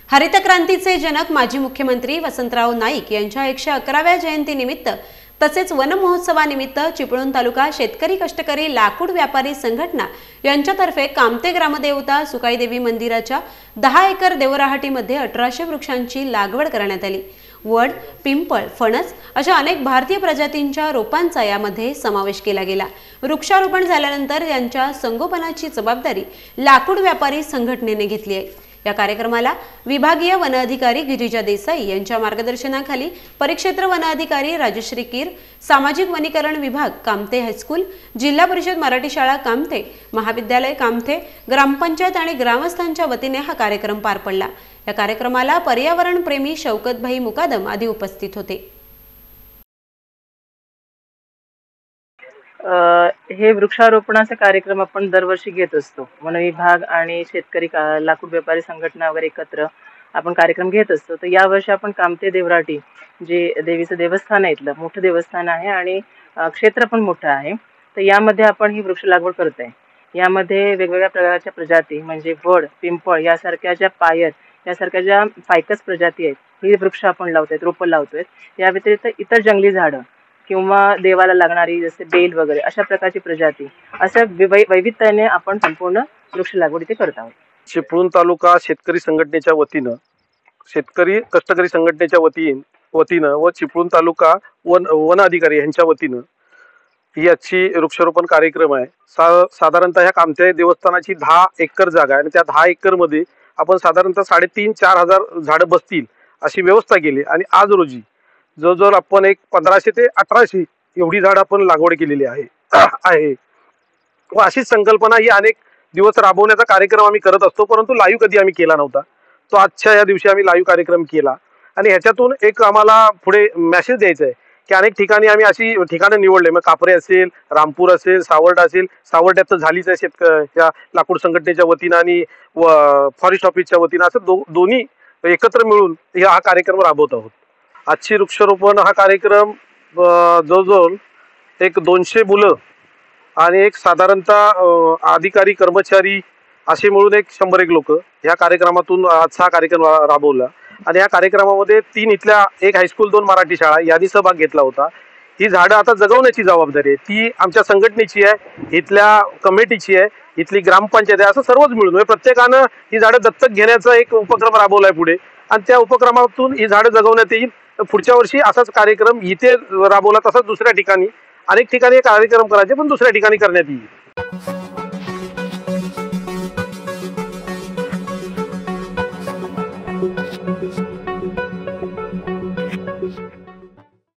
हरित क्रांतीचे जनक माजी मुख्यमंत्री वसंतराव नाईक यांच्या 111व्या जयंतीनिमित्त तसेच वन महोत्सवानिमित्त चिपळूण तालुका शेतकरी कष्टकरी लाकूड व्यापारी संघटना यांच्यातर्फे कामते ग्रामदेवता सुकाईदेवी मंदिराच्या 10 एकर देवराहाटीमध्ये 1800 वृक्षांची लागवड करण्यात आली। वड, पिंपळ, फणस अशा अनेक भारतीय प्रजातींच्या रोपांचा यामध्ये समावेश केला गेला। वृक्षारोपण झाल्यानंतर यांच्या संगोपनाची जबाबदारी लाकूड व्यापारी संघटनेने घेतली आहे। या कार्यक्रमाला विभागीय वन अधिकारी गिरिजा देसाई यांच्या मार्गदर्शनाखाली परिक्षेत्र वन अधिकारी राजश्री कीर, सामाजिक वनीकरण विभाग कामते हायस्कूल, जिल्हा परिषद मराठी शाळा कामते, महाविद्यालय कामते, ग्रामपंचायत आणि ग्रामस्थांच्या वतीने हा कार्यक्रम पार पडला। या कार्यक्रमाला पर्यावरण प्रेमी शौकतभाई मुकादम आदी उपस्थित होते। हे वृक्षारोपणाचा कार्यक्रम आपण दरवर्षी घेत असतो। वन विभाग आणि शेतकरी लाकूड व्यापारी संघटना वगैरे एकत्र आपण कार्यक्रम घेत असतो। तर यावर्षी आपण कामते देवराटी जे देवीचं देवस्थान आहे, इथलं मोठं देवस्थान आहे आणि क्षेत्र पण मोठं आहे। तर यामध्ये आपण ही वृक्ष लागवड करत आहे। यामध्ये वेगवेगळ्या प्रकारच्या प्रजाती म्हणजे वड, पिंपळ यासारख्या ज्या पायर यासारख्या ज्या फायकस प्रजाती आहेत ही वृक्ष आपण लावतोय, रोपं लावतोय। या व्यतिरिक्त इतर जंगली झाडं किंवा देवाला लागणारी जसे बेल वगैरे अशा प्रकारची प्रजाती अशा वैविध्याने आपण संपूर्ण वृक्ष लागवड इथे करत आहोत। चिपळूण तालुका शेतकरी संघटनेच्या वतीनं, शेतकरी कष्टकरी संघटनेच्या वतीनं व चिपळूण तालुका वन अधिकारी यांच्या वतीनं ही आजची वृक्षारोपण कार्यक्रम आहे। साधारणतः ह्या कामते देवस्थानाची 10 एकर जागा आहे आणि त्या 10 एकर मध्ये आपण साधारणतः 3,500-4 हजार झाडं बसतील अशी व्यवस्था केली आणि आज रोजी जवळजवळ आपण 1500 ते 1800 एवढी झाडं आपण लागवड केलेली आहे व अशीच संकल्पना ही अनेक दिवस राबवण्याचा कार्यक्रम आम्ही करत असतो, परंतु लाईव्ह कधी आम्ही केला नव्हता। तो आजच्या या दिवशी आम्ही लाईव्ह कार्यक्रम केला आणि ह्याच्यातून एक आम्हाला पुढे मेसेज द्यायचा आहे की अनेक ठिकाणी आम्ही अशी ठिकाणं निवडले, मग कापरे असेल, रामपूर असेल, सावर्डा असेल। सावर्ड्यात तर झालीच आहे या लाकूड संघटनेच्या वतीनं आणि फॉरेस्ट ऑफिसच्या वतीनं, असं दोन्ही एकत्र मिळून हा कार्यक्रम राबवत आहोत। आजची वृक्षारोपण हा कार्यक्रम जवळजवळ 200 मुलं आणि एक साधारणतः अधिकारी कर्मचारी असे मिळून 100 लोक या कार्यक्रमातून आजचा हा कार्यक्रम राबवला आणि या कार्यक्रमामध्ये 3 इथल्या, 1 हायस्कूल, 2 मराठी शाळा यांनी सहभाग घेतला होता। ही झाडं आता जगवण्याची जबाबदारी आहे ती आमच्या संघटनेची आहे, इथल्या कमिटीची आहे, इथली ग्रामपंचायत आहे, असं सर्वच मिळून म्हणजे प्रत्येकानं ही झाडं दत्तक घेण्याचा एक उपक्रम राबवलाय पुढे आणि त्या उपक्रमातून ही झाडं जगवण्यात येईल। पुढच्या वर्षी असाच कार्यक्रम इथे राबवला, तसंच दुसऱ्या ठिकाणी अनेक ठिकाणी कार्यक्रम करायचे पण दुसऱ्या ठिकाणी करण्यात येईल।